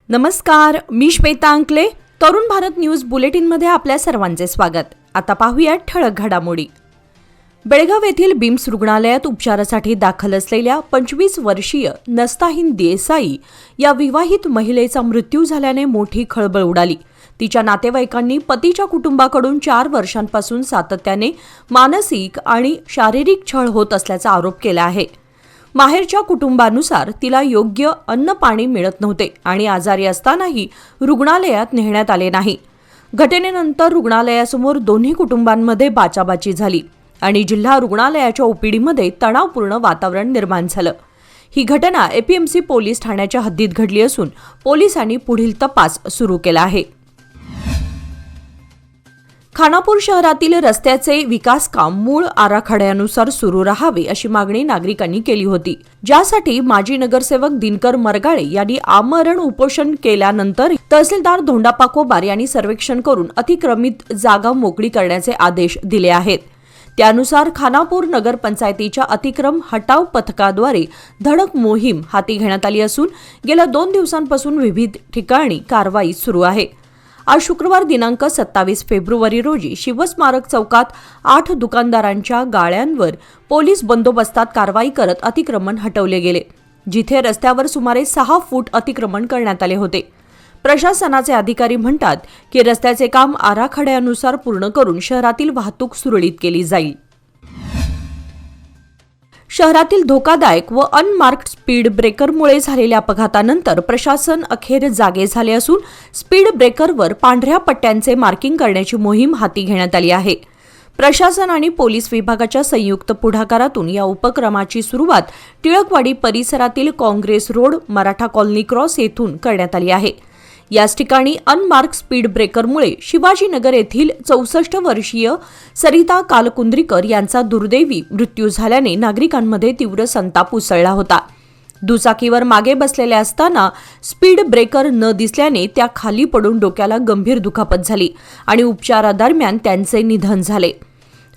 नमस्कार, मी श्वेता अंकले. तरुण भारत न्यूज बुलेटिनमध्ये आपल्या सर्वांचे स्वागत. आता पाहूया ठळक घडामोडी. बेळगाव येथील बिम्स रुग्णालयात उपचारासाठी दाखल असलेल्या 25 वर्षीय नस्ताहीन देसाई या विवाहित महिलेचा मृत्यू झाल्याने मोठी खळबळ उडाली. तिच्या नातेवाईकांनी पतीच्या कुटुंबाकडून 4 वर्षांपासून सातत्याने मानसिक आणि शारीरिक छळ होत असल्याचा आरोप केला आहे. माहेरच्या कुटुंबानुसार तिला योग्य अन्न पाणी मिळत नव्हते आणि आजारी असतानाही रुग्णालयात नेण्यात आले नाही. घटनेनंतर रुग्णालयासमोर दोन्ही कुटुंबांमध्ये बाचाबाची झाली आणि जिल्हा रुग्णालयाच्या ओपीडीमध्ये तणावपूर्ण वातावरण निर्माण झालं. ही घटना एपीएमसी पोलीस ठाण्याच्या हद्दीत घडली असून पोलिसांनी पुढील तपास सुरू केला आहे. खानापूर शहरातील रस्त्याचे विकास काम मूळ आराखड्यानुसार सुरू राहावे अशी मागणी नागरिकांनी केली होती, ज्यासाठी माजी नगरसेवक दिनकर मरगाळे यांनी आमरण उपोषण केल्यानंतर तहसीलदार धोंडापा कोबार यांनी सर्वेक्षण करून अतिक्रमित जागा मोकळी करण्याचे आदेश दिले आहेत. त्यानुसार खानापूर नगरपंचायतीच्या अतिक्रम हटाव पथकाद्वारे धडक मोहीम हाती घेण्यात आली असून गेल्या 2 दिवसांपासून विविध ठिकाणी कारवाई सुरू आहे. आज शुक्रवार दिनांक 27 फेब्रुवारी रोजी शिवस्मारक चौकात 8 दुकानदारांच्या गाळ्यांवर पोलीस बंदोबस्तात कारवाई करत अतिक्रमण हटवले गेले, जिथे रस्त्यावर सुमारे 6 फूट अतिक्रमण करण्यात आले होते. प्रशासनाचे अधिकारी म्हणतात की रस्त्याचे काम आराखड्यानुसार पूर्ण करून शहरातील वाहतूक सुरळीत केली जाईल. शहरातील धोकादायक व अनमार्क्ड स्पीड ब्रेकरमुळे झालेल्या अपघातानंतर प्रशासन अखेर जागे झाले असून स्पीड ब्रेकरवर पांढऱ्या पट्ट्यांचे मार्किंग करण्याची मोहीम हाती घेण्यात आली आहे. प्रशासन आणि पोलीस विभागाच्या संयुक्त पुढाकारातून या उपक्रमाची सुरुवात टिळकवाडी परिसरातील Congress road, Maratha colony cross येथून करण्यात आली आहे. याच ठिकाणी अनमार्क स्पीड ब्रेकरमुळे शिवाजीनगर येथील 64 वर्षीय सरिता कालकुंद्रीकर यांचा दुर्दैवी मृत्यू झाल्याने नागरिकांमध्ये तीव्र संताप उसळला होता. दुचाकीवर मागे बसलेले असताना स्पीड ब्रेकर न दिसल्याने त्या खाली पडून डोक्याला गंभीर दुखापत झाली आणि उपचारादरम्यान त्यांचे निधन झाले.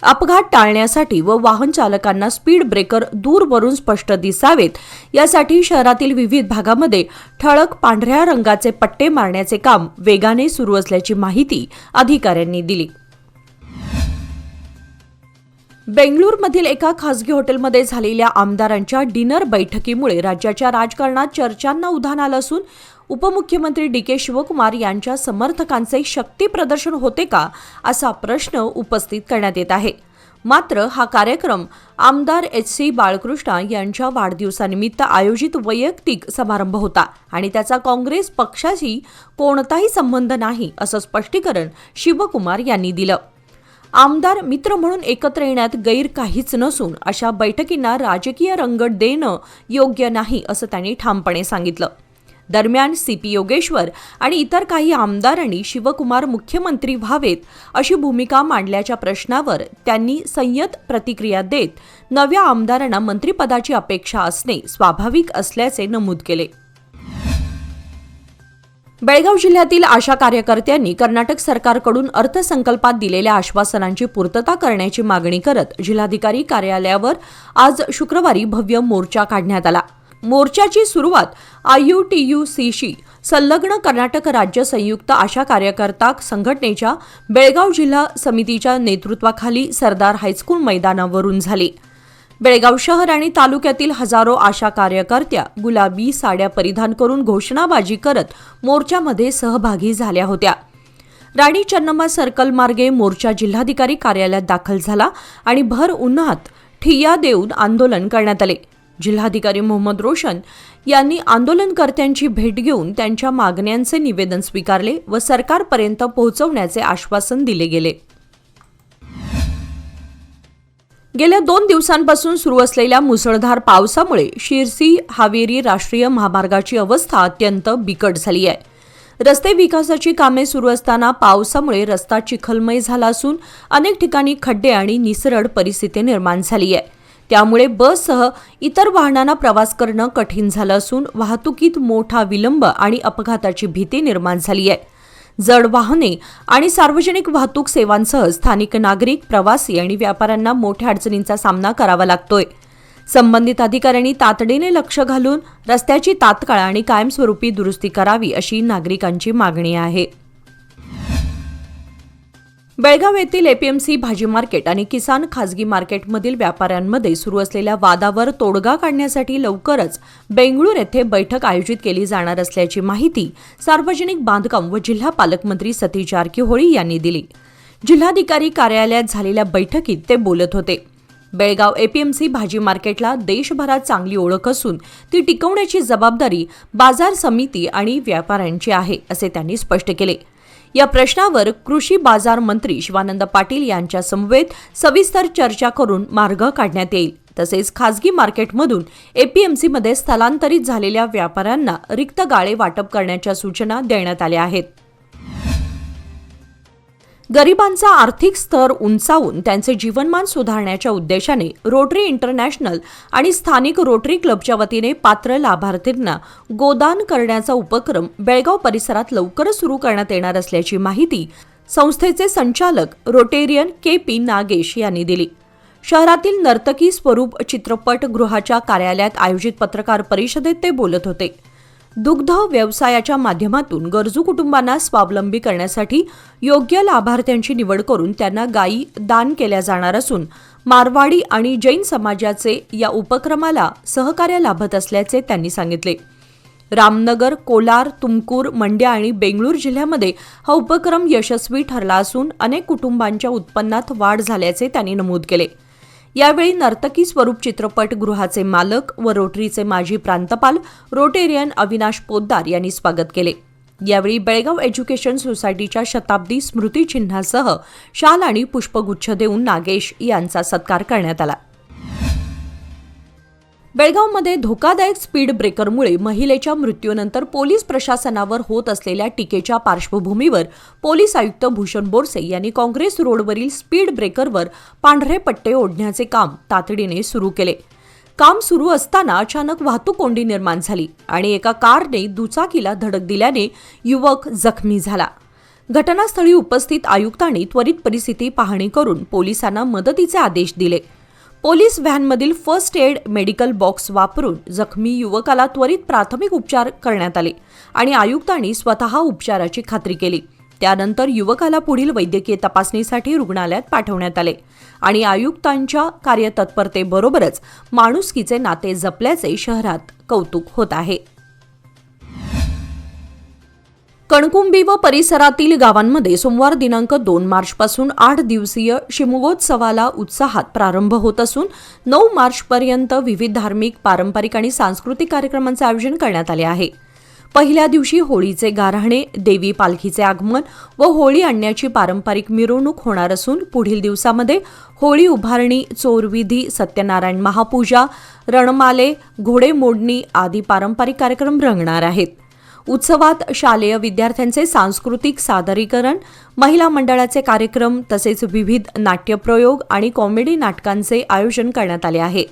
अपघात टाळण्यासाठी व वाहन चालकांना स्पीड ब्रेकर दूरवरून स्पष्ट दिसावेत यासाठी शहरातील विविध भागामध्ये ठळक पांढऱ्या रंगाचे पट्टे मारण्याचे काम वेगाने सुरू असल्याची माहिती अधिकाऱ्यांनी दिली. बेंगळुरूमधील एका खासगी हॉटेलमध्ये झालेल्या आमदारांच्या डिनर बैठकीमुळे राज्याच्या राजकारणात चर्चांना उधाण आलं असून उपमुख्यमंत्री डी.के. शिवकुमार यांच्या समर्थकांचे शक्ती प्रदर्शन होते का असा प्रश्न उपस्थित करण्यात येत आहे. मात्र हा कार्यक्रम आमदार एच.सी. बाळकृष्ण यांच्या वाढदिवसानिमित्त आयोजित वैयक्तिक समारंभ होता आणि त्याचा काँग्रेस पक्षाशी कोणताही संबंध नाही असं स्पष्टीकरण शिवकुमार यांनी दिलं. आमदार मित्र म्हणून एकत्र येण्यात गैर काहीच नसून अशा बैठकींना राजकीय रंगत देणं योग्य नाही असं त्यांनी ठामपणे सांगितलं. दरम्यान सीपी योगेश्वर आणि इतर काही आमदारांनी शिवकुमार मुख्यमंत्री व्हावेत अशी भूमिका मांडल्याच्या प्रश्नावर त्यांनी संयत प्रतिक्रिया देत नव्या आमदारांना मंत्रिपदाची अपेक्षा असणे स्वाभाविक असल्याचे नमूद केले. बेळगाव जिल्ह्यातील आशा कार्यकर्त्यांनी कर्नाटक सरकारकडून अर्थसंकल्पात दिलेल्या आश्वासनांची पूर्तता करण्याची मागणी करत जिल्हाधिकारी कार्यालयावर आज शुक्रवारी भव्य मोर्चा काढण्यात आला. मोर्चाची सुरुवात IUTUCशी संलग्न कर्नाटक राज्य संयुक्त आशा कार्यकर्ता संघटनेच्या बेळगाव जिल्हा समितीच्या नेतृत्वाखाली सरदार हायस्कूल मैदानावरून झाली. बेळगाव शहर आणि तालुक्यातील हजारो आशा कार्यकर्त्या गुलाबी साड्या परिधान करून घोषणाबाजी करत मोर्चामध्ये सहभागी झाल्या होत्या. राणी चन्नम्मा सर्कल मार्गे मोर्चा जिल्हाधिकारी कार्यालयात दाखल झाला आणि भर उन्हात ठिय्या देऊन आंदोलन करण्यात आले. जिल्हाधिकारी मोहम्मद रोशन यांनी आंदोलनकर्त्यांची भेट घेऊन त्यांच्या मागण्यांचे निवेदन स्वीकारले व सरकारपर्यंत पोहोचवण्याचे आश्वासन दिले गेले. गेल्या 2 दिवसांपासून सुरू असलेल्या मुसळधार पावसामुळे शिरसी हावेरी राष्ट्रीय महामार्गाची अवस्था अत्यंत बिकट झाली आहे. रस्ते विकासाची कामे सुरू असताना पावसामुळे रस्ता चिखलमय झाला असून अनेक ठिकाणी खड्डे आणि निसरड परिस्थिती निर्माण झाली आहे. त्यामुळे बससह इतर वाहनांना प्रवास करणं कठीण झालं असून वाहतुकीत मोठा विलंब आणि अपघाताची भीती निर्माण झाली आहे. जड वाहने आणि सार्वजनिक वाहतूक सेवांसह स्थानिक नागरिक, प्रवासी आणि व्यापाऱ्यांना मोठ्या अडचणींचा सामना करावा लागतोय. संबंधित अधिकाऱ्यांनी तातडीने लक्ष घालून रस्त्याची तात्काळ आणि कायमस्वरूपी दुरुस्ती करावी अशी नागरिकांची मागणी आहे. बेळगाव येथील एपीएमसी भाजी मार्केट आणि किसान खाजगी मार्केटमधील व्यापाऱ्यांमध्ये सुरू असलेल्या वादावर तोडगा काढण्यासाठी लवकरच बेंगळूर येथे बैठक आयोजित केली जाणार असल्याची माहिती सार्वजनिक बांधकाम व जिल्हा पालकमंत्री सतीश जारकीहोळी यांनी दिली. जिल्हाधिकारी कार्यालयात झालेल्या बैठकीत ते बोलत होते. बेळगाव एपीएमसी भाजी मार्केटला देशभरात चांगली ओळख असून ती टिकवण्याची जबाबदारी बाजार समिती आणि व्यापाऱ्यांची आहे, असे त्यांनी स्पष्ट केले. या प्रश्नावर कृषी बाजार मंत्री शिवानंद पाटील यांच्या समवेत सविस्तर चर्चा करून मार्ग काढण्यात येईल. तसेच खासगी मार्केटमधून एपीएमसीमध्ये स्थलांतरित झालेल्या व्यापाऱ्यांना रिक्त गाळे वाटप करण्याच्या सूचना देण्यात आल्या आहेत. गरिबांचा आर्थिक स्तर उंचावून त्यांचे जीवनमान सुधारण्याच्या उद्देशाने रोटरी इंटरनॅशनल आणि स्थानिक रोटरी क्लबच्या वतीने पात्र लाभार्थींना गोदान करण्याचा उपक्रम बेळगाव परिसरात लवकरच सुरू करण्यात येणार असल्याची माहिती संस्थेचे संचालक रोटेरियन के.पी. नागेश यांनी दिली. शहरातील नर्तकी स्वरूप चित्रपटगृहाच्या कार्यालयात आयोजित पत्रकार परिषदेत ते बोलत होते. दुग्ध व्यवसायाच्या माध्यमातून गरजू कुटुंबांना स्वावलंबी करण्यासाठी योग्य लाभार्थ्यांची निवड करून त्यांना गायी दान केल्या जाणार असून मारवाडी आणि जैन समाजाचे या उपक्रमाला सहकार्य लाभत असल्याचे त्यांनी सांगितले. रामनगर, कोलार, तुमकूर, मंड्या आणि बेंगळूर जिल्ह्यामध्ये हा उपक्रम यशस्वी ठरला असून अनेक कुटुंबांच्या उत्पन्नात वाढ झाल्याचे त्यांनी नमूद केले. यावेळी नर्तकी स्वरूप चित्रपटगृहाचे मालक व रोटरीचे माजी प्रांतपाल रोटेरियन अविनाश पोद्दार यांनी स्वागत केले. यावेळी बेळगाव एज्युकेशन सोसायटीच्या शताब्दी स्मृतिचिन्हासह शाल आणि पुष्पगुच्छ देऊन नागेश यांचा सत्कार करण्यात आला. बेळगावमध्ये धोकादायक स्पीड ब्रेकरमुळे महिलेच्या मृत्यूनंतर पोलीस प्रशासनावर होत असलेल्या टीकेच्या पार्श्वभूमीवर पोलीस आयुक्त भूषण बोरसे यांनी काँग्रेस रोडवरील स्पीड ब्रेकरवर पांढरे पट्टे ओढण्याचे काम तातडीने सुरू केले. काम सुरू असताना अचानक वाहतूक कोंडी निर्माण झाली आणि एका कारने दुचाकीला धडक दिल्याने युवक जखमी झाला. घटनास्थळी उपस्थित आयुक्तांनी त्वरित परिस्थिती पाहणी करून पोलिसांना मदतीचे आदेश दिले. पोलीस व्हॅनमधील फर्स्ट एड मेडिकल बॉक्स वापरून जखमी युवकाला त्वरित प्राथमिक उपचार करण्यात आले आणि आयुक्तांनी स्वतः उपचाराची खात्री केली. त्यानंतर युवकाला पुढील वैद्यकीय तपासणीसाठी रुग्णालयात पाठवण्यात आले आणि आयुक्तांच्या कार्यतत्परतेबरोबरच माणुसकीचे नाते जपल्याचे शहरात कौतुक होत आहे. कणकुंबी व परिसरातील गावांमध्ये सोमवार दिनांक 2 मार्चपासून 8 दिवसीय शिमगोत्सवाला उत्साहात प्रारंभ होत असून 9 मार्चपर्यंत विविध धार्मिक, पारंपरिक आणि सांस्कृतिक कार्यक्रमांचे आयोजन करण्यात आले आहे. पहिल्या दिवशी होळीचे गाऱ्हाणे, देवी पालखीचे आगमन व होळी आणण्याची पारंपरिक मिरवणूक होणार असून पुढील दिवसामध्ये होळी उभारणी, चोरविधी, सत्यनारायण महापूजा, रणमाले, घोडेमोडणी आदी पारंपरिक कार्यक्रम रंगणार आहेत. उत्सवात शालेय विद्यार्थ्यांचे सांस्कृतिक सादरीकरण, महिला मंडळाचे कार्यक्रम तसेच विविध नाट्यप्रयोग आणि कॉमेडी नाटकांचे आयोजन करण्यात आले आहे.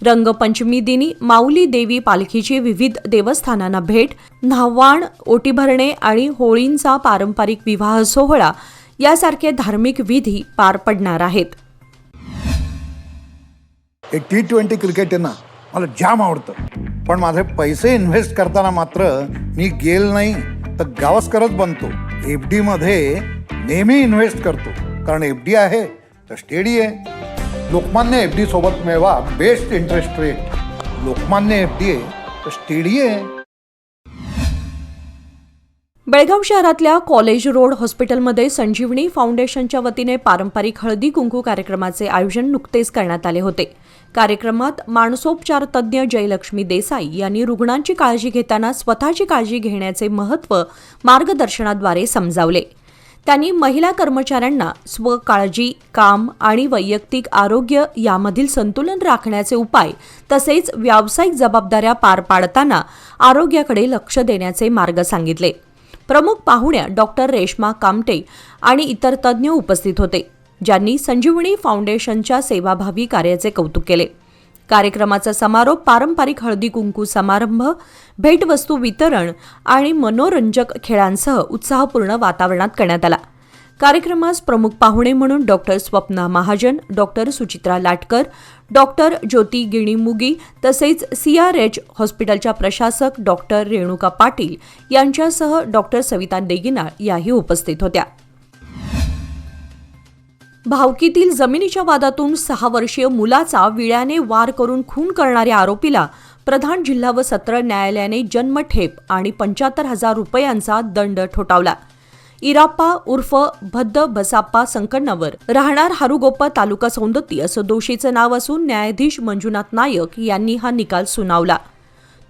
रंगपंचमी दिनी माऊली देवी पालखीची विविध देवस्थानांना भेट, न्हावाण, ओटी भरणे आणि होळींचा पारंपरिक विवाह सोहळा यासारखे धार्मिक विधी पार पडणार आहेत. T20 क्रिकेट आहे ना, मला जाम आवडतं, पण माझे पैसे इन्व्हेस्ट करताना मात्र मी गेल नाही तर गावस्करच बनतो. FD मध्ये नेहमी इन्व्हेस्ट करतो, कारण FD आहे तर स्टेडी आहे. लोकमान्य FD सोबत मिळवा best interest rate. Lokmanya FD आहे तर स्टेडी आहे. बेळगाव शहरातल्या कॉलेज रोड हॉस्पिटलमध्ये संजीवनी फाउंडेशनच्या वतीने पारंपरिक हळदी कुंकू कार्यक्रमाचे आयोजन नुकतेच करण्यात आले होते. कार्यक्रमात मानसोपचार तज्ज्ञ जयलक्ष्मी देसाई यांनी रुग्णांची काळजी घेताना स्वतःची काळजी घेण्याचे महत्त्व मार्गदर्शनाद्वारे समजावले. त्यांनी महिला कर्मचाऱ्यांना स्वकाळजी, काम आणि वैयक्तिक आरोग्य यामधील संतुलन राखण्याचे उपाय तसेच व्यावसायिक जबाबदाऱ्या पार पाडताना आरोग्याकडे लक्ष देण्याचे मार्ग सांगितले. प्रमुख पाहुण्या डॉक्टर रेश्मा कामटे आणि इतर तज्ज्ञ उपस्थित होते, ज्यांनी संजीवनी फाउंडेशनच्या सेवाभावी कार्याचे कौतुक केले. कार्यक्रमाचा समारोप पारंपरिक हळदी कुंकू समारंभ, भेटवस्तू वितरण आणि मनोरंजक खेळांसह उत्साहपूर्ण वातावरणात करण्यात आला. कार्यक्रमास प्रमुख पाहुणे म्हणून doctor Swapna Mahajan, doctor Suchitra Latkar, doctor Jyoti गिणीमुगी तसेच CRH हॉस्पिटलच्या प्रशासक डॉक्टर रेणुका पाटील यांच्यासह डॉक्टर सविता देगिनाळ याही उपस्थित होत्या. भावकीतील जमिनीच्या वादातून 6 वर्षीय मुलाचा विळ्याने वार करून खून करणाऱ्या आरोपीला प्रधान जिल्हा व सत्र न्यायालयाने जन्मठेप आणि 75,000 रुपयांचा दंड ठोठावला. इराप्पा उर्फ भद्द बसाप्पा संकण्णवर राहणार हारुगोप्पा तालुका सौंदत्ती असं दोषीचं नाव असून न्यायाधीश मंजुनाथ नायक यांनी हा निकाल सुनावला.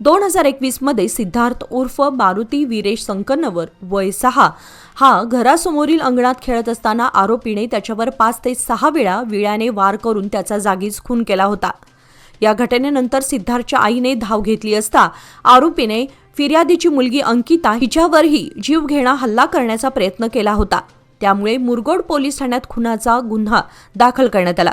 2021 मध्ये सिद्धार्थ उर्फ मारुती वीरेश संकण्णवर वय 6 हा घरासमोरील अंगणात खेळत असताना आरोपीने त्याच्यावर 5 ते 6 वेळा विळ्याने वार करून त्याचा जागीच खून केला होता. या घटनेनंतर सिद्धार्थच्या आईने धाव घेतली असता आरोपीने फिर्यादीची मुलगी अंकिता हिच्यावरही जीवघेणा हल्ला करण्याचा प्रयत्न केला होता. त्यामुळे मुरगोड पोलीस ठाण्यात खुनाचा गुन्हा दाखल करण्यात आला.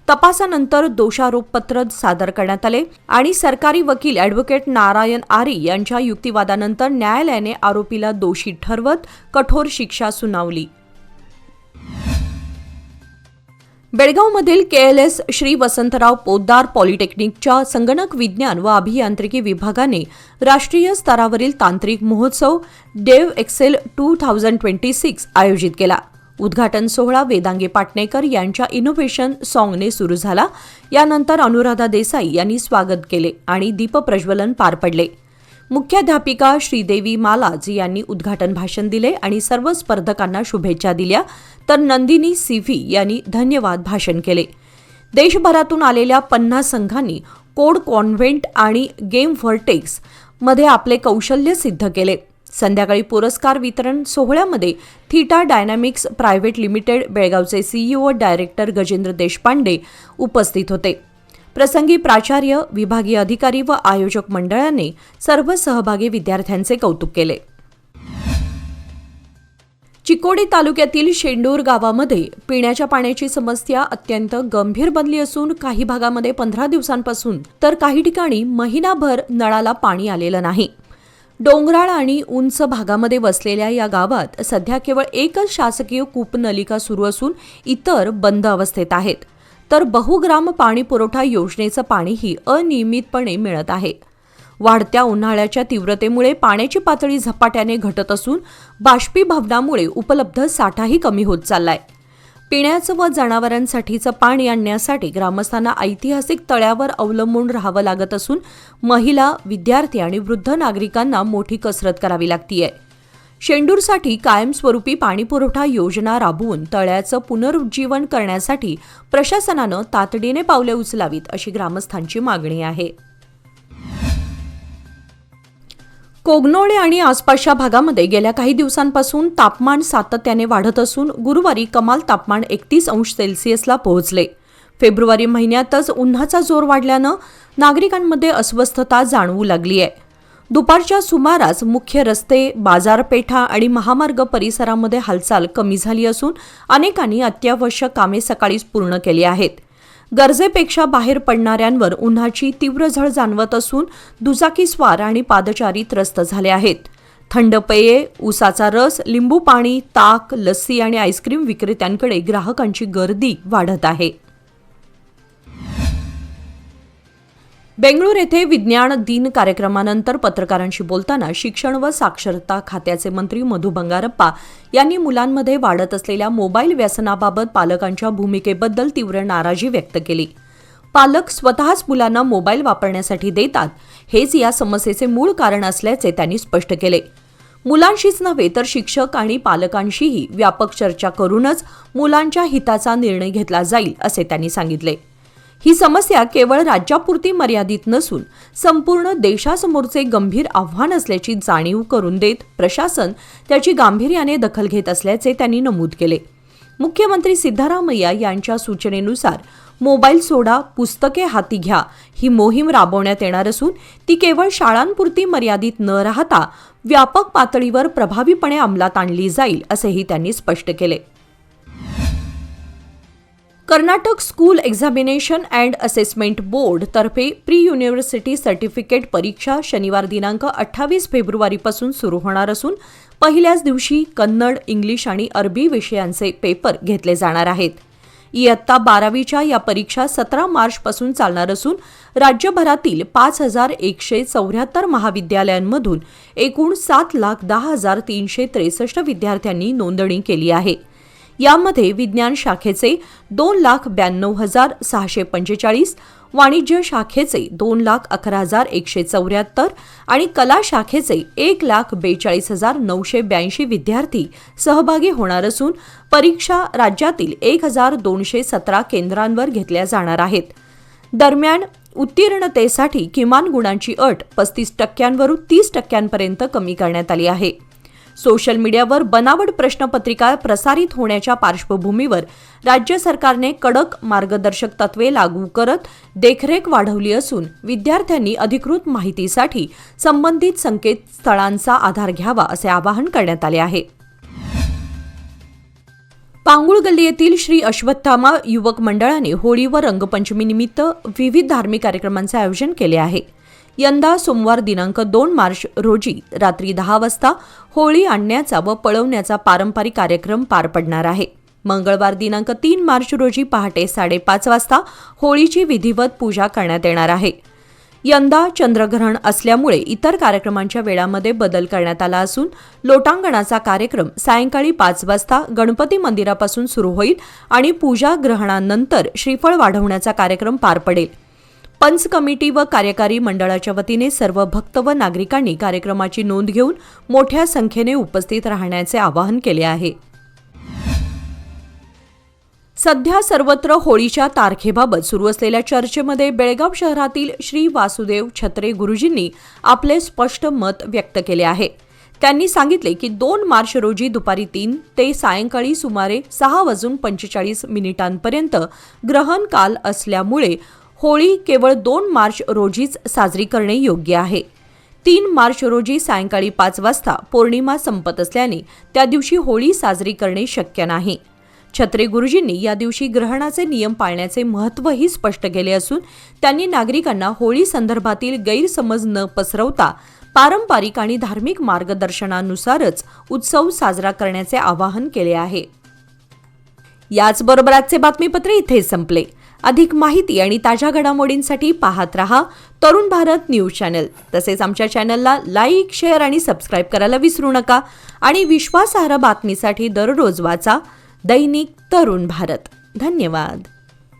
तपासानंतर दोषारोपपत्र सादर करण्यात आले आणि सरकारी वकील ॲडव्होकेट नारायण आरी यांच्या युक्तिवादानंतर न्यायालयाने आरोपीला दोषी ठरवत कठोर शिक्षा सुनावली. बेळगावमधील KLS श्री वसंतराव पोद्दार पॉलिटेक्निकच्या संगणक विज्ञान व अभियांत्रिकी विभागाने राष्ट्रीय स्तरावरील तांत्रिक महोत्सव डेव एक्सेल 2026 आयोजित केला. उद्घाटन सोहळा वेदांगी पाटणेकर यांच्या इनोव्हेशन सॉंगने सुरू झाला. यानंतर अनुराधा देसाई यांनी स्वागत केले आणि दीपप्रज्वलन पार पडले. मुख्याध्यापिका श्रीदेवी मालाज यांनी उद्घाटन भाषण दिले आणि सर्व स्पर्धकांना शुभेच्छा दिल्या, तर नंदिनी CV यांनी धन्यवाद भाषण केले. देशभरातून आलेल्या 50 संघांनी कोड कॉन्व्हेंट आणि गेम व्हर्टेक्स मध्ये आपले कौशल्य सिद्ध केले. संध्याकाळी पुरस्कार वितरण सोहळ्यामध्ये थीटा डायनॅमिक्स प्रायव्हेट लिमिटेड बेळगावचे CEO व डायरेक्टर गजेंद्र देशपांडे उपस्थित होते. प्रसंगी प्राचार्य, विभागीय अधिकारी व आयोजक मंडळाने सर्व सहभागी विद्यार्थ्यांचे कौतुक केले. चिकोडी तालुक्यातील शेंडूर गावामध्ये पिण्याच्या पाण्याची समस्या अत्यंत गंभीर बनली असून काही भागामध्ये 15 दिवसांपासून तर काही ठिकाणी महिनाभर नळाला पाणी आलेलं नाही. डोंगराळ आणि उंच भागामध्ये वसलेल्या या गावात सध्या केवळ एकच शासकीय कूपनलिका सुरू असून इतर बंद अवस्थेत आहेत, तर बहुग्राम पाणी पुरवठा योजनेचं पाणीही अनियमितपणे मिळत आहे. वाढत्या उन्हाळ्याच्या तीव्रतेमुळे पाण्याची पातळी झपाट्याने घटत असून बाष्पीभवनामुळे उपलब्ध साठाही कमी होत चाललाय. पिण्याचं व जनावरांसाठीचं पाणी आणण्यासाठी ग्रामस्थांना ऐतिहासिक तळ्यावर अवलंबून राहावं लागत असून महिला, विद्यार्थी आणि वृद्ध नागरिकांना मोठी कसरत करावी लागतीये. शेंडूरसाठी कायमस्वरूपी पाणीपुरवठा योजना राबवून तळ्याचं पुनरुज्जीवन करण्यासाठी प्रशासनानं तातडीने पावले उचलावीत अशी ग्रामस्थांची मागणी आहे. कोगनोळे आणि आसपासच्या भागामध्ये गेल्या काही दिवसांपासून तापमान सातत्याने वाढत असून गुरुवारी कमाल तापमान 31 अंश सेल्सिअसला पोहोचले. फेब्रुवारी महिन्यातच उन्हाचा जोर वाढल्यानं नागरिकांमध्ये अस्वस्थता जाणवू लागली आहे. दुपारच्या सुमारास मुख्य रस्ते, बाजारपेठा आणि महामार्ग परिसरामध्ये हालचाल कमी झाली असून अनेकांनी अत्यावश्यक कामे सकाळीच पूर्ण केली आहेत. गरजेपेक्षा बाहेर पडणाऱ्यांवर उन्हाची तीव्र झळ जाणवत असून दुचाकीस्वार आणि पादचारी त्रस्त झाले आहेत. थंड पेये, उसाचा रस, लिंबू पाणी, ताक, लस्सी आणि आईस्क्रीम विक्रेत्यांकडे ग्राहकांची गर्दी वाढत आहे. बेंगळूर येथे विज्ञान दिन कार्यक्रमानंतर पत्रकारांशी बोलताना शिक्षण व साक्षरता खात्याचे मंत्री मधु बंगारप्पा यांनी मुलांमध्ये वाढत असलेल्या मोबाईल व्यसनाबाबत पालकांच्या भूमिकेबद्दल तीव्र नाराजी व्यक्त केली. पालक स्वतःच मुलांना मोबाईल वापरण्यासाठी देतात, हेच या समस्येचे मूळ कारण असल्याचे त्यांनी स्पष्ट केले. मुलांशीच नव्हे तर शिक्षक आणि पालकांशीही व्यापक चर्चा करूनच मुलांच्या हिताचा निर्णय घेतला जाईल असे त्यांनी सांगितले. ही समस्या केवळ राज्यापुरती मर्यादित नसून संपूर्ण देशासमोरचे गंभीर आव्हान असल्याची जाणीव करून देत प्रशासन त्याची गांभीर्याने दखल घेत असल्याचे त्यांनी नमूद केले. मुख्यमंत्री सिद्धरामय्या यांच्या सूचनेनुसार मोबाईल सोडा, पुस्तके हाती घ्या ही मोहीम राबवण्यात येणार असून ती केवळ शाळांपुरती मर्यादित न राहता व्यापक पातळीवर प्रभावीपणे अंमलात आणली जाईल असेही त्यांनी स्पष्ट केले. Karnataka school examination and assessment board तर्फे प्री युनिव्हर्सिटी सर्टिफिकेट परीक्षा शनिवार दिनांक 28 फेब्रुवारीपासून सुरू होणार असून पहिल्याच दिवशी कन्नड, इंग्लिश आणि अरबी विषयांचे पेपर घेतले जाणार आहेत. इयत्ता 12वीच्या या परीक्षा 17 मार्चपासून चालणार असून राज्यभरातील 5,174 महाविद्यालयांमधून एकूण 7,10,363 विद्यार्थ्यांनी नोंदणी केली आहे. यामध्ये विज्ञान शाखेचे 2,92,645, वाणिज्य शाखेचे 2,11,174 आणि कला शाखेचे 1,42,982 विद्यार्थी सहभागी होणार असून परीक्षा राज्यातील 1,217 केंद्रांवर घेतल्या जाणार आहेत. दरम्यान उत्तीर्णतेसाठी किमान गुणांची अट 35% 30% कमी करण्यात आली आहे. सोशल मीडियावर बनावट प्रश्नपत्रिका प्रसारित होण्याच्या पार्श्वभूमीवर राज्य सरकारने कडक मार्गदर्शक तत्त्वे लागू करत देखरेख वाढवली असून विद्यार्थ्यांनी अधिकृत माहितीसाठी संबंधित संकेतस्थळांचा आधार घ्यावा असे आवाहन करण्यात आले आहे. पांगुळगल्ली येथील श्री अश्वत्थामा युवक मंडळाने होळी व रंगपंचमीनिमित्त विविध धार्मिक कार्यक्रमांचे आयोजन केले आहे. यंदा सोमवार दिनांक 2 मार्च रोजी रात्री 10 वाजता होळी आणण्याचा व पळवण्याचा पारंपरिक कार्यक्रम पार पडणार आहे. मंगळवार दिनांक 3 मार्च रोजी पहाटे 5:30 वाजता होळीची विधिवत पूजा करण्यात येणार आहे. यंदा चंद्रग्रहण असल्यामुळे इतर कार्यक्रमांच्या वेळामध्ये बदल करण्यात आला असून लोटांगणाचा कार्यक्रम सायंकाळी 5 वाजता गणपती मंदिरापासून सुरू होईल आणि पूजा ग्रहणानंतर श्रीफळ वाढवण्याचा कार्यक्रम पार पडेल. पंच कमिटी व कार्यकारी मंडळाच्या वतीने सर्व भक्त व नागरिकांनी कार्यक्रमाची नोंद घेऊन मोठ्या संख्येने उपस्थित राहण्याचे आवाहन केले आहे. सध्या सर्वत्र होळीच्या तारखेबाबत सुरू असलेल्या चर्चेमध्ये बेळगाव शहरातील श्री वासुदेव छत्रे गुरुजींनी आपले स्पष्ट मत व्यक्त केले आहे. त्यांनी सांगितले की 2 मार्च रोजी दुपारी 3 ते सायंकाळी सुमारे 6:45 ग्रहण काल असल्यामुळे होळी केवळ 2 मार्च रोजीच साजरी करणे योग्य आहे. 3 मार्च रोजी सायंकाळी 5 वाजता पौर्णिमा संपत असल्याने त्या दिवशी होळी साजरी करणे शक्य नाही. छत्रे गुरुजींनी या दिवशी ग्रहणाचे नियम पाळण्याचे महत्त्वही स्पष्ट केले असून त्यांनी नागरिकांना होळी संदर्भातील गैरसमज न पसरवता पारंपरिक आणि धार्मिक मार्गदर्शनानुसारच उत्सव साजरा करण्याचे आवाहन केले आहे. याचबरोबर आजचे बातमीपत्र इथे संपले. अधिक माहिती आणि ताज्या घडामोडींसाठी पाहत रहा तरुण भारत न्यूज चॅनल. तसेच आमच्या चॅनलला लाईक, शेअर आणि सबस्क्राईब करायला विसरू नका. आणि विश्वासार्ह बातमीसाठी दररोज वाचा दैनिक तरुण भारत. धन्यवाद.